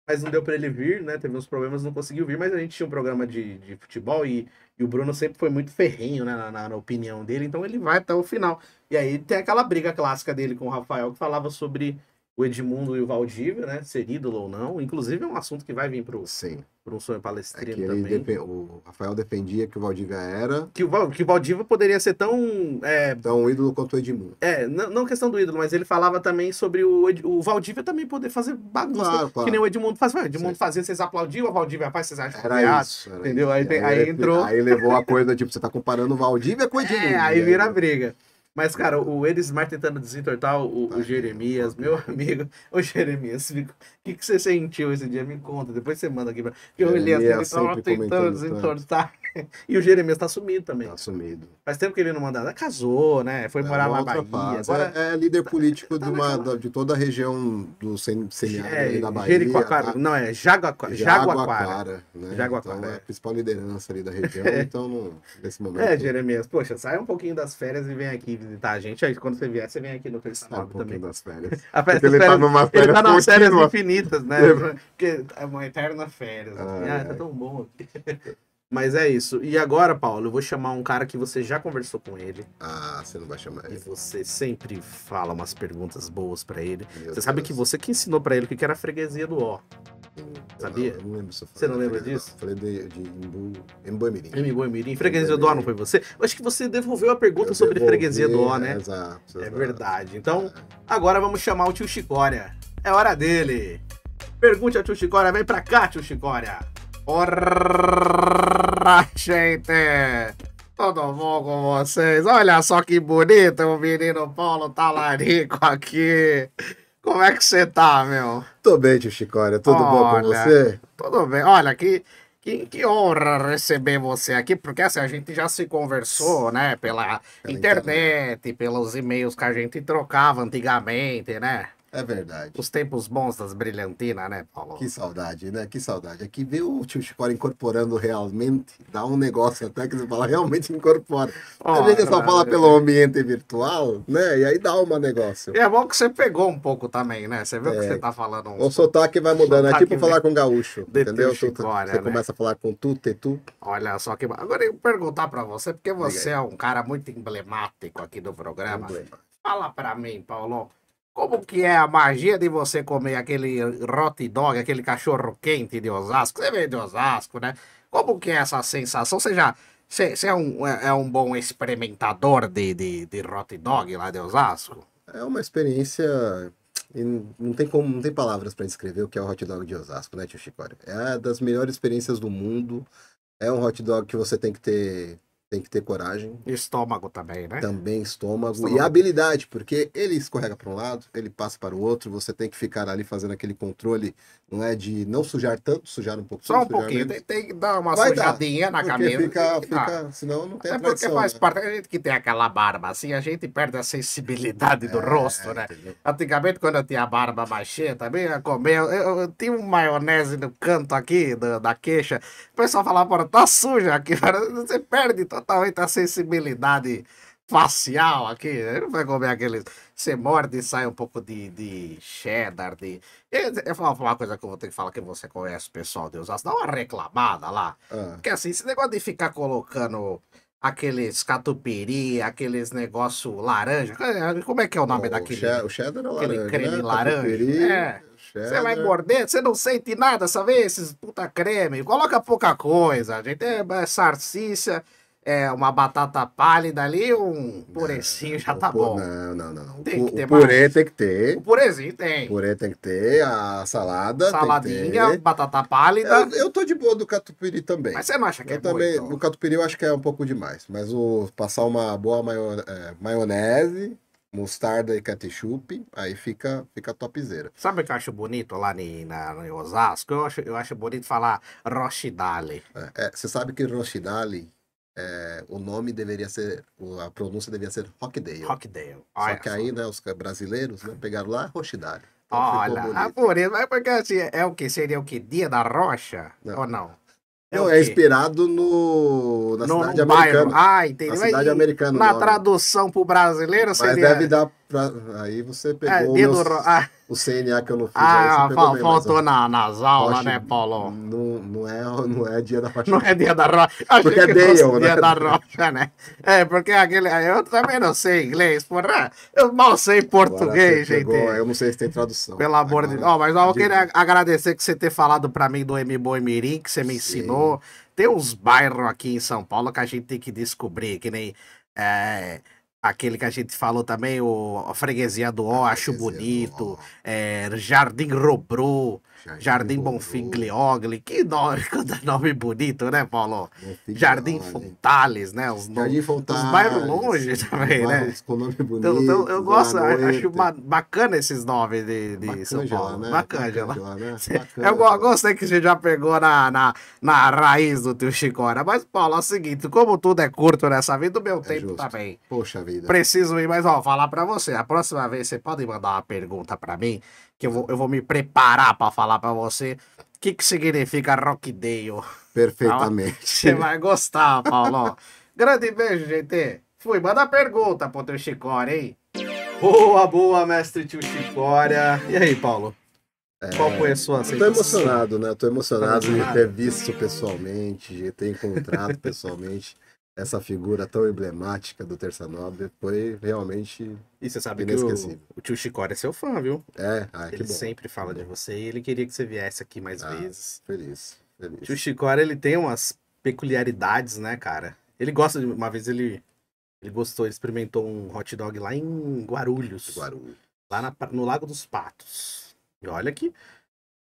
mas não deu pra ele vir, né? Teve uns problemas, não conseguiu vir, mas a gente tinha um programa de futebol e o Bruno sempre foi muito ferrenho, né, na opinião dele, então ele vai até o final. E aí tem aquela briga clássica dele com o Rafael, que falava sobre o Edmundo e o Valdívia, né, ser ídolo ou não. Inclusive é um assunto que vai vir pro um sonho palestrino também. O Rafael defendia que o Valdívia era... Que o Valdívia poderia ser tão ídolo quanto o Edmundo. Não questão do ídolo, mas ele falava também sobre o Valdívia também poder fazer bagunça, claro. Que nem o Edmundo fazia. O Edmundo fazia, vocês aplaudiam, o Valdívia, rapaz, vocês acham era isso. Entendeu? Aí entrou... Aí levou a coisa, tipo, você tá comparando o Valdívia com o Edmundo. Aí vira a briga. Mas, cara, o Erismar tentando desentortar o Jeremias, meu amigo. Ô, Jeremias, o que você sentiu esse dia? Me conta, depois você manda aqui pra... Eu olhei assim, ele tava tentando desentortar. E o Jeremias tá sumido também. Tá sumido. Faz tempo que ele não manda nada. Casou, né? Foi morar na Bahia. Agora é líder político de toda a região do semiárido da Bahia. Jericoacoara. Não, é Jaguaquara. Né? Jaguaquara. Então é a principal liderança ali da região, então nesse momento... Jeremias, poxa, sai um pouquinho das férias e vem aqui visitar a gente. Aí quando você vier, você vem aqui no Terça Nobre também. Das férias. Ele tá numa férias. Ele tá nas férias infinitas, né? Porque é uma eterna férias. Tá tão bom aqui. Mas é isso. E agora, Paulo, eu vou chamar um cara que você já conversou com ele. Você não vai chamar ele. E você sempre fala umas perguntas boas pra ele. Você sabe que você que ensinou pra ele o que era a freguesia do Ó. Sabia? Eu não lembro se eu falei. Você não lembra disso? Eu falei de Emboimirim. Emboimirim. Freguesia do Ó não foi você? Eu acho que você devolveu a pergunta sobre freguesia do Ó, né? Exato. É verdade. Então, agora vamos chamar o tio Chicória. É hora dele. Pergunte ao tio Chicória. Vem pra cá, tio Chicória. Ora, gente! Tudo bom com vocês? Olha só que bonito o menino Paulo Talarico aqui. Como é que você tá, meu? Tô bem, tio Chicória. Tudo bom com você? Tudo bem. Olha, que honra receber você aqui, porque assim, a gente já se conversou, né, pela internet, pelos e-mails que a gente trocava antigamente, né? É verdade. Os tempos bons das brilhantinas, né, Paulo? Que saudade, né? Que saudade. Aqui ver o tio Chicória incorporando realmente, dá um negócio até que você fala, realmente incorpora. A gente só fala pelo ambiente virtual, né? E aí dá um negócio. E é bom que você pegou um pouco também, né? Você viu que você tá falando. O sotaque vai mudando. É tipo falar com gaúcho, entendeu? Chicória, você começa a falar com tu, tetu. Olha só que... Agora eu vou perguntar pra você, porque você é um cara muito emblemático aqui do programa. Fala pra mim, Paulo. Como que é a magia de você comer aquele hot dog, aquele cachorro quente de Osasco? Você veio de Osasco, né? Como que é essa sensação? Você é um bom experimentador de hot dog lá de Osasco? É uma experiência... Não tem palavras para descrever o que é o hot dog de Osasco, né, tio Chicória? É das melhores experiências do mundo. É um hot dog que você tem que ter coragem. Estômago também, né? Também estômago. E habilidade, porque ele escorrega para um lado, ele passa para o outro, você tem que ficar ali fazendo aquele controle, não é de não sujar tanto, sujar um pouquinho. Só um pouquinho, tem que dar uma sujadinha na camisa. Fica, senão não tem tradição. Porque faz parte, a gente que tem aquela barba assim, a gente perde a sensibilidade do rosto, né? Entendeu? Antigamente, quando eu tinha a barba mais cheia também, eu tinha um maionese no canto aqui da queixa, o pessoal falava, tá suja aqui, você perde totalmente a sensibilidade facial aqui, não vai comer aqueles... Você morde e sai um pouco de cheddar, Eu vou falar uma coisa que eu vou ter que falar que você conhece o pessoal de Osasco, dá uma reclamada lá, porque assim, esse negócio de ficar colocando aqueles catupiry, aqueles negócio laranja, como é que é o nome daquele? O cheddar é laranja, aquele creme, né? Laranja. Você vai morder, você não sente nada, sabe? Esses puta creme, coloca pouca coisa, gente, é sarcícia. uma batata pálida ali, um purezinho já tá bom. Não. O purê tem que ter. O purezinho tem. O purê tem que ter, a salada Saladinha, tem que ter. batata pálida. Eu tô de boa do catupiry também. Mas você não acha que é também, muito? no catupiry eu acho que é um pouco demais. Mas passar uma boa maionese, mostarda e ketchup, aí fica topzera. Sabe o que eu acho bonito lá em Osasco? Eu acho bonito falar Rochidale. Você sabe que Rochidale, o nome deveria ser, a pronúncia deveria ser Rockdale. Rockdale. Só que aí, né, os brasileiros, né, pegaram lá Rochidale. Então Olha, por isso, mas porque assim, o que? Seria o que? Dia da Rocha? Não. Ou não? Não, é inspirado na cidade americana. Ah, entendi. Na cidade americana. Na tradução pro brasileiro mas seria... deve dar pra... Aí você pegou o CNA que eu não fiz. Faltou nas aulas, né, Paulo? Não é dia da Rocha. Não é dia da Rocha. Porque é Dale, né? Dia da Rocha, né? Porque eu também não sei inglês, porra. Eu mal sei português, gente. Eu não sei se tem tradução. Pelo amor de Deus. Mas eu queria agradecer que você ter falado pra mim do M-Boi Mirim, que você me ensinou. Tem uns bairros aqui em São Paulo que a gente tem que descobrir, que nem... aquele que a gente falou também, a Freguesia do Ó, acho bonito. Jardim Robrô, Jardim Bonfim Gliogli. Que nome bonito, né, Paulo? Jardim Fontales, né? Os bairros longe também, né? Com nome bonito. Então, eu gosto, acho bacana esses nomes de São Paulo. Né? Bacângela. Né? Eu gostei que você já pegou na raiz do teu Chicória. Mas, Paulo, é o seguinte, como tudo é curto nessa vida, o meu tempo também. Poxa vida. Preciso ir, mas falar pra você. A próxima vez você pode mandar uma pergunta pra mim, que eu vou me preparar pra falar pra você o que significa Rockdale. Perfeitamente. Você vai gostar, Paulo. Grande beijo, gente. Fui, manda a pergunta pro teu Chicória, hein? Boa, mestre tio Chicória. E aí, Paulo? Qual foi a sua sensação? Tô emocionado, né? Tô emocionado de ter visto pessoalmente, de ter encontrado pessoalmente essa figura tão emblemática do Terça Nobre. Foi realmente E você sabe inesquecível. que o tio Chicória é seu fã, viu? Que ele bom. sempre fala de você e ele queria que você viesse aqui mais vezes. Feliz. O tio Chicória, ele tem umas peculiaridades, né, cara? Ele gosta de... Uma vez ele gostou, ele experimentou um hot dog lá em Guarulhos. Lá no Lago dos Patos. E olha que...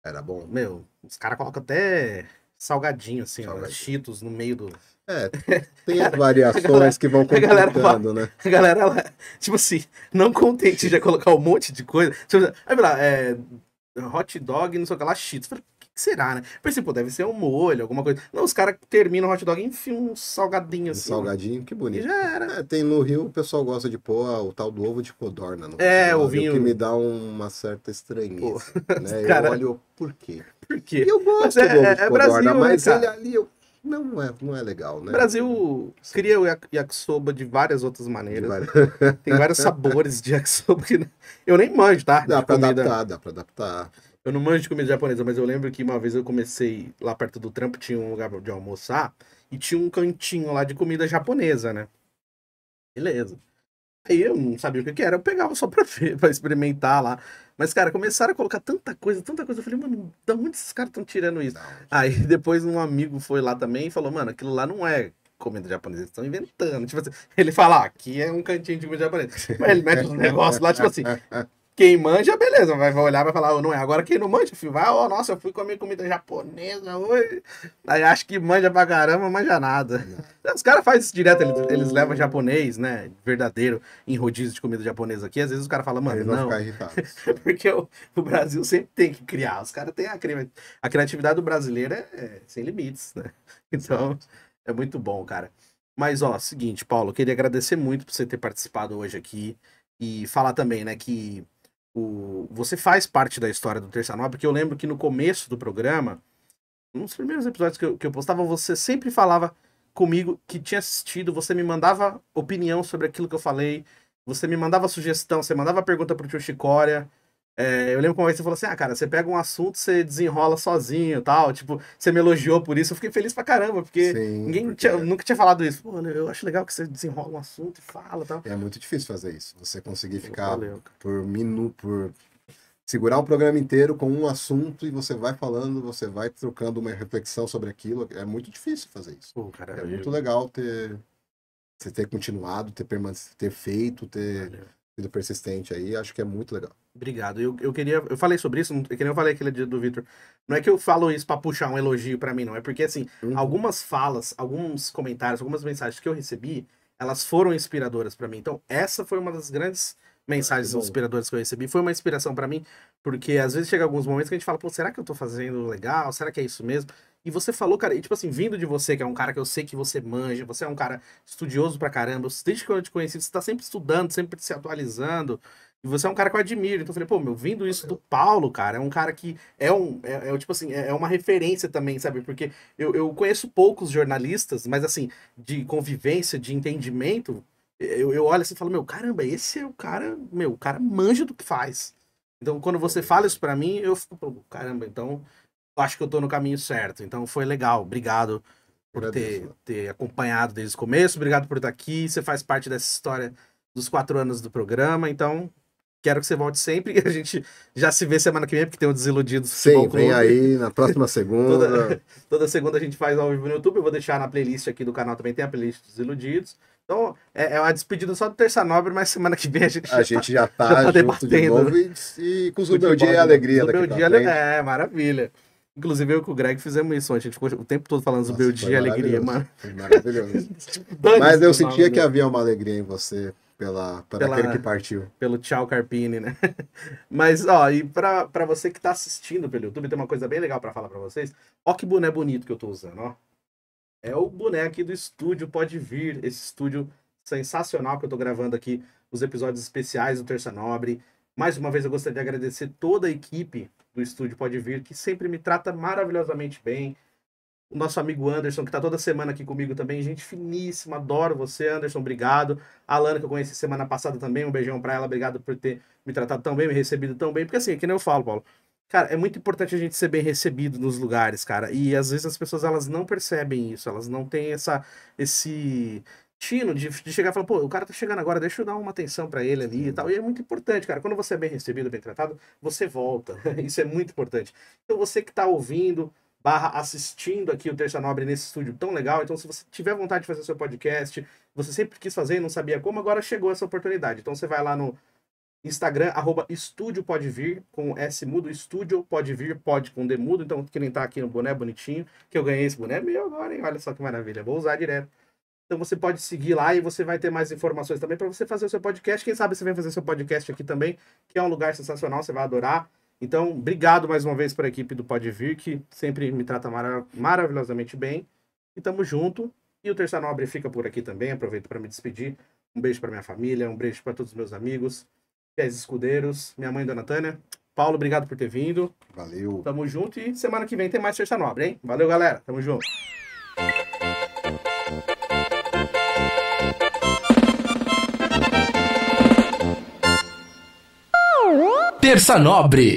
Era bom. Meu, os caras colocam até salgadinho, assim, ó, Cheetos no meio do... Tem as variações que vão completando, né? A galera, tipo assim, não contente de colocar um monte de coisa. Tipo, aí lá, hot dog, não sei o que lá, Cheetos. Falei, o que será, né? Pensei, pô, deve ser um molho, alguma coisa. Não, os caras terminam o hot dog e enfiam um salgadinho assim. Salgadinho, que bonito. E já era. Tem no Rio, o pessoal gosta de pôr o tal do ovo de codorna. O vinho. Que me dá uma certa estranheza. Né? Cara... Eu olho, por quê? Por quê? Eu gosto do ovo de codorna, Brasil, mas né, ele ali... Não é legal, né? O Brasil cria o yakisoba de várias outras maneiras. Tem vários sabores de yakisoba que eu nem manjo, tá? Dá pra adaptar. Eu não manjo de comida japonesa, mas eu lembro que uma vez eu comecei lá perto do trampo, tinha um lugar de almoçar e tinha um cantinho lá de comida japonesa, né? Beleza. Aí eu não sabia o que era, eu pegava só pra ver, pra experimentar lá. Mas, cara, começaram a colocar tanta coisa. Eu falei, mano, da onde esses caras estão tirando isso? Aí depois um amigo foi lá também e falou, mano, aquilo lá não é comida japonesa, eles estão inventando. Tipo assim, ele fala, aqui é um cantinho de comida japonesa. Mas ele mete uns negócios lá, tipo assim, quem manja, beleza, vai olhar e vai falar, não é. Agora quem não manja, filho, vai, nossa, eu fui comer comida japonesa hoje. Aí acho que manja pra caramba, manja nada. Os caras fazem isso direto, eles levam japonês, né, verdadeiro, em rodízio de comida japonesa aqui. Às vezes os caras falam, mano, não. Porque o Brasil sempre tem que criar. Os caras têm a criatividade do brasileiro é sem limites, né? Então, é muito bom, cara. Mas, seguinte, Paulo, eu queria agradecer muito por você ter participado hoje aqui e falar também, né, que você faz parte da história do Terça Nobre, porque eu lembro que no começo do programa, nos primeiros episódios que eu postava, você sempre falava comigo que tinha assistido, você me mandava opinião sobre aquilo que eu falei, você me mandava sugestão, você mandava pergunta pro tio Chicória. Eu lembro que uma vez você falou assim, cara, você pega um assunto, você desenrola sozinho e tal, tipo, você me elogiou por isso, eu fiquei feliz pra caramba, porque nunca tinha falado isso. Pô, eu acho legal que você desenrola um assunto e fala e tal. É muito difícil fazer isso, você conseguir ficar por segurar um programa inteiro com um assunto e você vai falando, você vai trocando uma reflexão sobre aquilo, é muito difícil fazer isso. Pô, cara, muito legal ter você ter continuado, ter feito, ter sido persistente aí, acho que é muito legal. Obrigado. Eu falei sobre isso, que nem eu falei aquele dia do Vitor. Não é que eu falo isso pra puxar um elogio pra mim, não. É porque, assim, algumas falas, alguns comentários, algumas mensagens que eu recebi, elas foram inspiradoras pra mim. Então, essa foi uma das grandes mensagens inspiradoras que eu recebi. Foi uma inspiração pra mim, porque às vezes chega alguns momentos que a gente fala, pô, será que eu tô fazendo legal? Será que é isso mesmo? E você falou, cara, e tipo assim, vindo de você, que é um cara que eu sei que você manja, você é um cara estudioso pra caramba, desde que eu te conheci, você tá sempre estudando, sempre se atualizando, e você é um cara que eu admiro. Então eu falei, pô, meu, vindo isso do Paulo, cara, é um cara que tipo assim, é uma referência também, sabe? Porque eu conheço poucos jornalistas, mas assim, de convivência, de entendimento, eu olho assim e falo, meu, caramba, esse é o cara, meu, o cara manja do que faz. Então quando você fala isso pra mim, eu fico, pô, caramba, então acho que eu tô no caminho certo. Então foi legal. Obrigado por ter acompanhado desde o começo. Obrigado por estar aqui. Você faz parte dessa história dos 4 anos do programa. Então, quero que você volte sempre. A gente já se vê semana que vem, porque tem o Desiludidos. Sim, vem aí na próxima segunda. Toda segunda a gente faz ao vivo no YouTube. Eu vou deixar na playlist aqui do canal também. Tem a playlist dos Desiludidos. Então, é uma despedida só do Terça Nobre, mas semana que vem a gente já tá junto debatendo de novo e com o Zubeldia e a alegria. Zubeldia, maravilha. Inclusive, eu e o Greg fizemos isso ontem. A gente ficou o tempo todo falando Zubeldia e alegria, mano. Foi maravilhoso. Mas eu sentia que havia uma alegria em você pela aquele que partiu. Pelo tchau Carpini, né? Mas, ó, e pra você que tá assistindo pelo YouTube, tem uma coisa bem legal pra falar pra vocês. Ó que boné bonito que eu tô usando, ó. É o boné aqui do estúdio Pode Vir. Esse estúdio sensacional que eu tô gravando aqui, os episódios especiais do Terça Nobre. Mais uma vez eu gostaria de agradecer toda a equipe do estúdio Pode Vir, que sempre me trata maravilhosamente bem. O nosso amigo Anderson, que tá toda semana aqui comigo também, gente finíssima, adoro você, Anderson, obrigado. A Alana, que eu conheci semana passada também, um beijão pra ela, obrigado por ter me tratado tão bem, me recebido tão bem, porque assim, é que nem eu falo, Paulo, cara, é muito importante a gente ser bem recebido nos lugares, cara, e às vezes as pessoas, elas não percebem isso, elas não têm esse tino de chegar e falar, pô, o cara tá chegando agora, deixa eu dar uma atenção pra ele ali e tal. E é muito importante, cara. Quando você é bem recebido, bem tratado, você volta. Isso é muito importante. Então você que tá ouvindo, assistindo aqui o Terça Nobre nesse estúdio tão legal, então se você tiver vontade de fazer seu podcast, você sempre quis fazer e não sabia como, agora chegou essa oportunidade. Então você vai lá no Instagram, @estúdiopodevir, com S mudo, estúdio pode vir, pode com D mudo, então que nem tá aqui no boné bonitinho, que eu ganhei esse boné meu agora, hein? Olha só que maravilha, vou usar direto. Então você pode seguir lá e você vai ter mais informações também para você fazer o seu podcast. Quem sabe você vem fazer seu podcast aqui também, que é um lugar sensacional, você vai adorar. Então, obrigado mais uma vez para a equipe do Pode Vir, que sempre me trata maravilhosamente bem. E tamo junto. E o Terça Nobre fica por aqui também. Aproveito para me despedir. Um beijo para minha família, um beijo para todos os meus amigos, fiéis escudeiros, minha mãe, Dona Tânia. Paulo, obrigado por ter vindo. Valeu. Tamo junto e semana que vem tem mais Terça Nobre, hein? Valeu, galera. Tamo junto. Terça Nobre.